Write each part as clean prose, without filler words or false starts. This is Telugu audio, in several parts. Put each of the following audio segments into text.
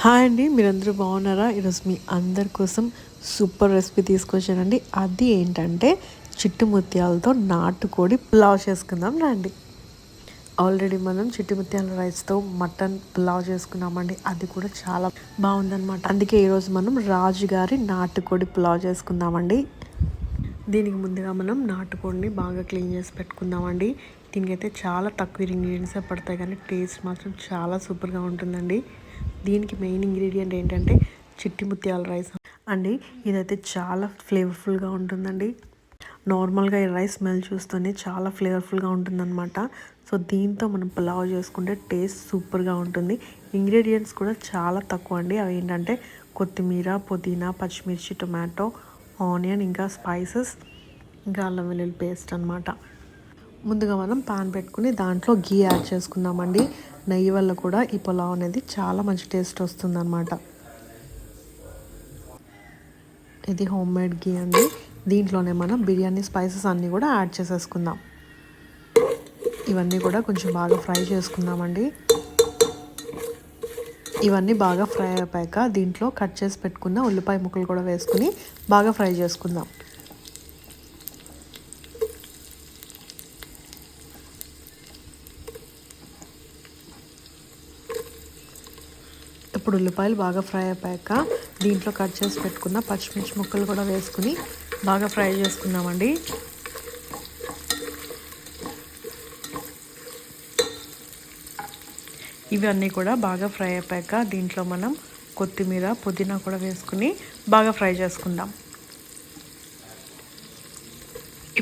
హాయ్ అండి, మీరందరూ బాగున్నారా? ఈరోజు మీ అందరి కోసం సూపర్ రెసిపీ తీసుకొచ్చానండి. అది ఏంటంటే చిట్టి ముత్యాలతో నాటుకోడి పులావ్ చేసుకుందాం రండి. ఆల్రెడీ మనం చిట్టి ముత్యాల రైస్తో మటన్ పులావ్ చేసుకున్నామండి. అది కూడా చాలా బాగుందన్నమాట. అందుకే ఈరోజు మనం రాజుగారి నాటుకోడి పులావ్ చేసుకుందామండి. దీనికి ముందుగా మనం నాటుకోడిని బాగా క్లీన్ చేసి పెట్టుకుందామండి. దీనికైతే చాలా తక్కువ ఇంగ్రీడియంట్సే పడతాయి, కానీ టేస్ట్ మాత్రం చాలా సూపర్గా ఉంటుందండి. దీనికి మెయిన్ ఇంగ్రీడియంట్ ఏంటంటే చిట్టి ముత్యాల రైస్ అండి. ఇదైతే చాలా ఫ్లేవర్ఫుల్గా ఉంటుందండి. నార్మల్గా ఈ రైస్ స్మెల్ చూస్తూనే చాలా ఫ్లేవర్ఫుల్గా ఉంటుందన్నమాట. సో దీంతో మనం పులావ్ చేసుకుంటే టేస్ట్ సూపర్గా ఉంటుంది. ఇంగ్రీడియంట్స్ కూడా చాలా తక్కువ అండి. అవి ఏంటంటే కొత్తిమీర, పుదీనా, పచ్చిమిర్చి, టొమాటో, ఆనియన్, ఇంకా స్పైసెస్, ఇంకా అల్లం వెల్లుల్లి పేస్ట్ అనమాట. ముందుగా మనం పాన్ పెట్టుకుని దాంట్లో గీ యాడ్ చేసుకుందామండి. నెయ్యి వల్ల కూడా ఈ పులావ్ అనేది చాలా మంచి టేస్ట్ వస్తుందన్నమాట. ఇది హోమ్ మేడ్ గీ అండి. దీంట్లోనే మనం బిర్యానీ స్పైసెస్ అన్నీ కూడా యాడ్ చేసేసుకుందాం. ఇవన్నీ కూడా కొంచెం బాగా ఫ్రై చేసుకుందామండి. ఇవన్నీ బాగా ఫ్రై అయిపోయాక దీంట్లో కట్ చేసి పెట్టుకున్న ఉల్లిపాయ ముక్కలు కూడా వేసుకుని బాగా ఫ్రై చేసుకుందాం. ఇప్పుడు ఉల్లిపాయలు బాగా ఫ్రై అయిపోయాక దీంట్లో కట్ చేసి పెట్టుకున్న పచ్చిమిర్చి ముక్కలు కూడా వేసుకుని బాగా ఫ్రై చేసుకుందామండి. ఇవన్నీ కూడా బాగా ఫ్రై అయిపోయాక దీంట్లో మనం కొత్తిమీర, పుదీనా కూడా వేసుకుని బాగా ఫ్రై చేసుకుందాం.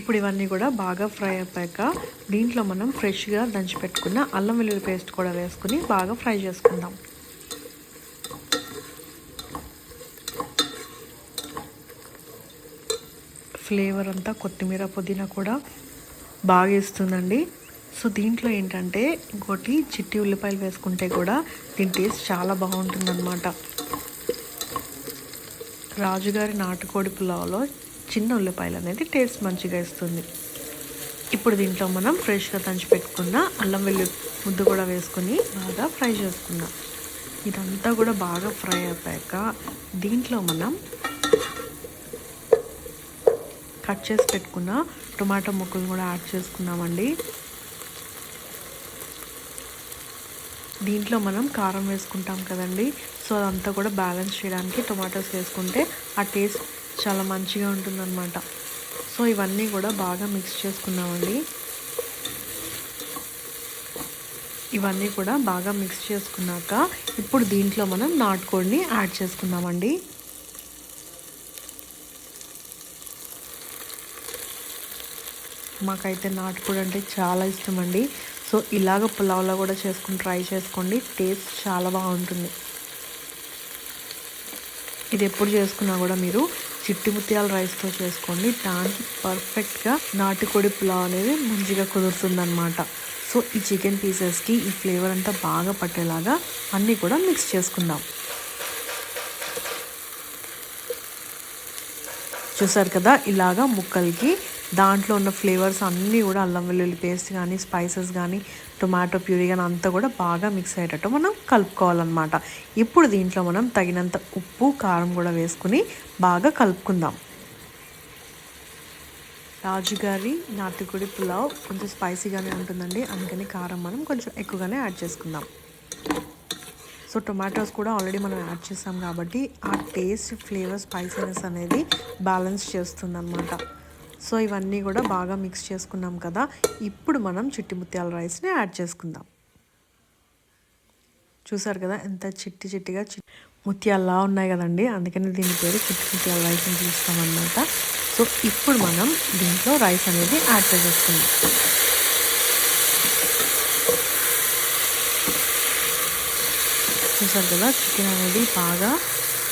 ఇప్పుడు ఇవన్నీ కూడా బాగా ఫ్రై అయిపోయాక దీంట్లో మనం ఫ్రెష్గా దంచి పెట్టుకున్న అల్లం వెల్లుల్లి పేస్ట్ కూడా వేసుకుని బాగా ఫ్రై చేసుకుందాం. ఫ్లేవర్ అంతా కొత్తిమీర, పుదీనా కూడా బాగా ఇస్తుందండి. సో దీంట్లో ఏంటంటే ఇంకోటి చిట్టి ఉల్లిపాయలు వేసుకుంటే కూడా దీని టేస్ట్ చాలా బాగుంటుందన్నమాట. రాజుగారి నాటుకోడి పులావ్లో చిన్న ఉల్లిపాయలు అనేది టేస్ట్ మంచిగా ఇస్తుంది. ఇప్పుడు దీంట్లో మనం ఫ్రెష్గా దంచి పెట్టుకున్న అల్లం వెల్లుల్లి ముద్ద కూడా వేసుకొని బాగా ఫ్రై చేసుకుందాం. ఇదంతా కూడా బాగా ఫ్రై అయిపోయాక దీంట్లో మనం కట్ చేసి పెట్టుకున్న టొమాటో ముక్కలు కూడా యాడ్ చేసుకున్నామండి. దీంట్లో మనం కారం వేసుకుంటాం కదండి. సో అదంతా కూడా బ్యాలెన్స్ చేయడానికి టొమాటోస్ వేసుకుంటే ఆ టేస్ట్ చాలా మంచిగా ఉంటుందన్నమాట. సో ఇవన్నీ కూడా బాగా మిక్స్ చేసుకున్నామండి. ఇవన్నీ కూడా బాగా మిక్స్ చేసుకున్నాక ఇప్పుడు దీంట్లో మనం నాటుకోడిని యాడ్ చేసుకుందామండి. మాకైతే నాటుకోడి అంటే చాలా ఇష్టం అండి. సో ఇలాగ పులావ్లో కూడా చేసుకుని ట్రై చేసుకోండి. టేస్ట్ చాలా బాగుంటుంది. ఇది ఎప్పుడు చేసుకున్నా కూడా మీరు చిట్టి ముత్యాల రైస్తో చేసుకోండి. దానికి పర్ఫెక్ట్గా నాటుకోడి పులావ్ అనేది మంచిగా కుదురుతుందన్నమాట. సో ఈ చికెన్ పీసెస్కి ఈ ఫ్లేవర్ అంతా బాగా పట్టేలాగా అన్నీ కూడా మిక్స్ చేసుకుందాం. చూసారు కదా, ఇలాగా ముక్కలకి దాంట్లో ఉన్న ఫ్లేవర్స్ అన్నీ కూడా అల్లం వెల్లుల్లి పేస్ట్ కానీ, స్పైసెస్ కానీ, టొమాటో ప్యూరీ కానీ అంతా కూడా బాగా మిక్స్ అయ్యేటట్టు మనం కలుపుకోవాలన్నమాట. ఇప్పుడు దీంట్లో మనం తగినంత ఉప్పు, కారం కూడా వేసుకుని బాగా కలుపుకుందాం. రాజుగారి నాటుకోడి పులావ్ కొంచెం స్పైసీగానే ఉంటుందండి. అందుకని కారం మనం కొంచెం ఎక్కువగానే యాడ్ చేసుకుందాం. సో టొమాటోస్ కూడా ఆల్రెడీ మనం యాడ్ చేసాం కాబట్టి ఆ టేస్ట్, ఫ్లేవర్, స్పైసీనెస్ అనేది బ్యాలెన్స్ చేస్తుంది అన్నమాట. సో ఇవన్నీ కూడా బాగా మిక్స్ చేసుకున్నాం కదా. ఇప్పుడు మనం చిట్టి ముత్యాల రైస్ని యాడ్ చేసుకుందాం. చూసారు కదా ఎంత చిట్టి చిట్టిగా ముత్యాలలా ఉన్నాయి కదండి. అందుకని దీని పేరు చిట్టి ముత్యాల రైస్ అని పిలుస్తామన్నమాట. సో ఇప్పుడు మనం దీంట్లో రైస్ అనేది యాడ్ చేసేసుకుందాం. చూసారు కదా, చికెన్ అనేది బాగా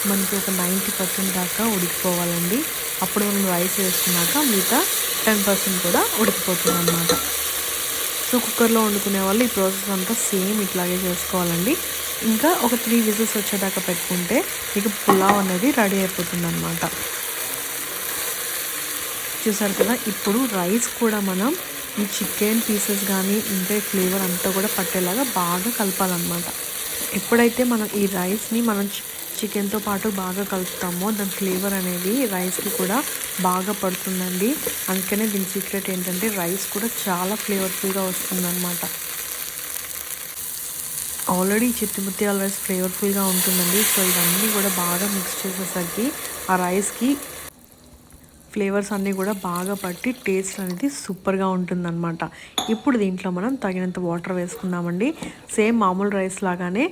మనకి ఒక 90% దాకా ఉడికిపోవాలండి. అప్పుడు మనం రైస్ వేసుకున్నాక మిగతా 10% కూడా ఉడికిపోతుంది అన్నమాట. సో కుక్కర్లో వండుకునే వాళ్ళు ఈ ప్రాసెస్ అంతా సేమ్ ఇట్లాగే చేసుకోవాలండి. ఇంకా ఒక 3 విజిల్స్ వచ్చేదాకా పెట్టుకుంటే మీకు పులావ్ అనేది రెడీ అయిపోతుంది అన్నమాట. చూసారు కదా, ఇప్పుడు రైస్ కూడా మనం ఈ చికెన్ పీసెస్ కానీ ఇంకా ఫ్లేవర్ అంతా కూడా పట్టేలాగా బాగా కలపాలన్నమాట. ఎప్పుడైతే మనం ఈ రైస్ని మనం చికెన్తో పాటు బాగా కలుపుతామో దాని ఫ్లేవర్ అనేది రైస్కి కూడా బాగా పడుతుందండి. అందుకనే దీని సీక్రెట్ ఏంటంటే రైస్ కూడా చాలా ఫ్లేవర్ఫుల్గా వస్తుందన్నమాట. ఆల్రెడీ చిట్టి ముత్యాల రైస్ ఫ్లేవర్ఫుల్గా ఉంటుందండి. సో ఇవన్నీ కూడా బాగా మిక్స్ చేసేసరికి ఆ రైస్కి ఫ్లేవర్స్ అన్నీ కూడా బాగా పట్టి టేస్ట్ అనేది సూపర్గా ఉంటుందన్నమాట. ఇప్పుడు దీంట్లో మనం తగినంత వాటర్ వేసుకుందామండి. సేమ్ మామూలు రైస్ లాగానే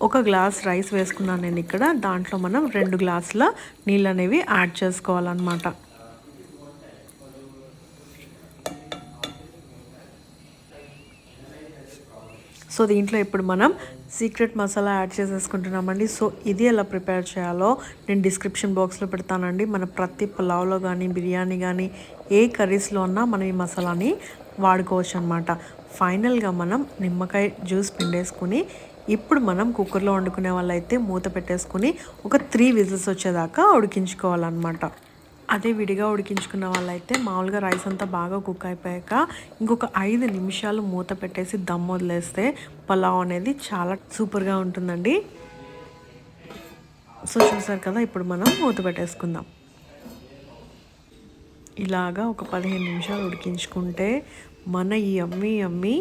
1 గ్లాస్ రైస్ వేసుకున్నాను నేను ఇక్కడ. దాంట్లో మనం 2 గ్లాసుల నీళ్ళు అనేవి యాడ్ చేసుకోవాలన్నమాట. సో దీంట్లో ఇప్పుడు మనం సీక్రెట్ మసాలా యాడ్ చేసేసుకుంటున్నామండి. సో ఇది ఎలా ప్రిపేర్ చేయాలో నేను డిస్క్రిప్షన్ బాక్స్లో పెడతానండి. మన ప్రతి పులావ్లో కానీ బిర్యానీ కానీ ఏ కర్రీస్లో ఉన్నా మనం ఈ మసాలాని వాడుకోవచ్చు అనమాట. ఫైనల్గా మనం నిమ్మకాయ జ్యూస్ పిండేసుకుని ఇప్పుడు మనం కుక్కర్లో వండుకునే వాళ్ళైతే మూత పెట్టేసుకుని ఒక 3 విజిల్స్ వచ్చేదాకా ఉడికించుకోవాలన్నమాట. అదే విడిగా ఉడికించుకున్న వాళ్ళైతే మామూలుగా రైస్ అంతా బాగా కుక్ అయిపోయాక ఇంకొక 5 నిమిషాలు మూత పెట్టేసి దమ్ వదిలేస్తే పలావ్ అనేది చాలా సూపర్గా ఉంటుందండి. సో చూసారు కదా, ఇప్పుడు మనం మూత పెట్టేసుకుందాం. ఇలాగా ఒక 15 నిమిషాలు ఉడికించుకుంటే మన ఈ యమ్మీ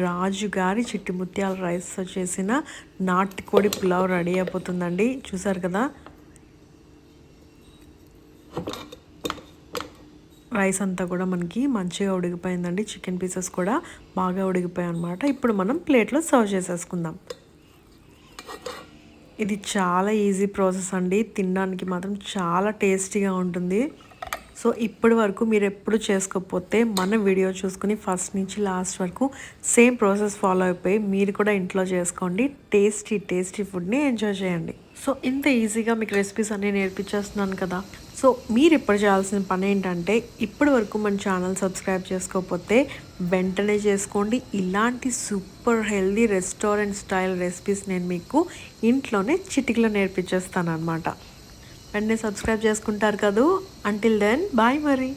రాజుగారి చిట్టి ముత్యాల రైస్తో చేసిన నాటుకోడి పులావ్ రెడీ అయిపోతుందండి. చూసారు కదా, రైస్ అంతా కూడా మనకి మంచిగా ఉడికిపోయిందండి. చికెన్ పీసెస్ కూడా బాగా ఉడికిపోయాయి అన్నమాట. ఇప్పుడు మనం ప్లేట్లో సర్వ్ చేసేసుకుందాం. ఇది చాలా ఈజీ ప్రాసెస్ అండి. తినడానికి మాత్రం చాలా టేస్టీగా ఉంటుంది. సో ఇప్పటి వరకు మీరు ఎప్పుడు చేసుకోకపోతే మన వీడియో చూసుకుని ఫస్ట్ నుంచి లాస్ట్ వరకు సేమ్ ప్రాసెస్ ఫాలో అయిపోయి మీరు కూడా ఇంట్లో చేసుకోండి. టేస్టీ ఫుడ్ని ఎంజాయ్ చేయండి. సో ఇంత ఈజీగా మీకు రెసిపీస్ అన్నీ నేర్పించేస్తున్నాను కదా. సో మీరు ఇప్పుడు చేయాల్సిన పని ఏంటంటే ఇప్పటి వరకు మన ఛానల్ సబ్స్క్రైబ్ చేసుకోకపోతే వెంటనే చేసుకోండి. ఇలాంటి super healthy restaurant style recipes నేను మీకు ఇంట్లోనే చిటికలో నేర్పించేస్తాను అనమాట. వెంటనే సబ్స్క్రైబ్ చేసుకుంటారు కదూ. అంటిల్ దెన్ బాయ్ మరి.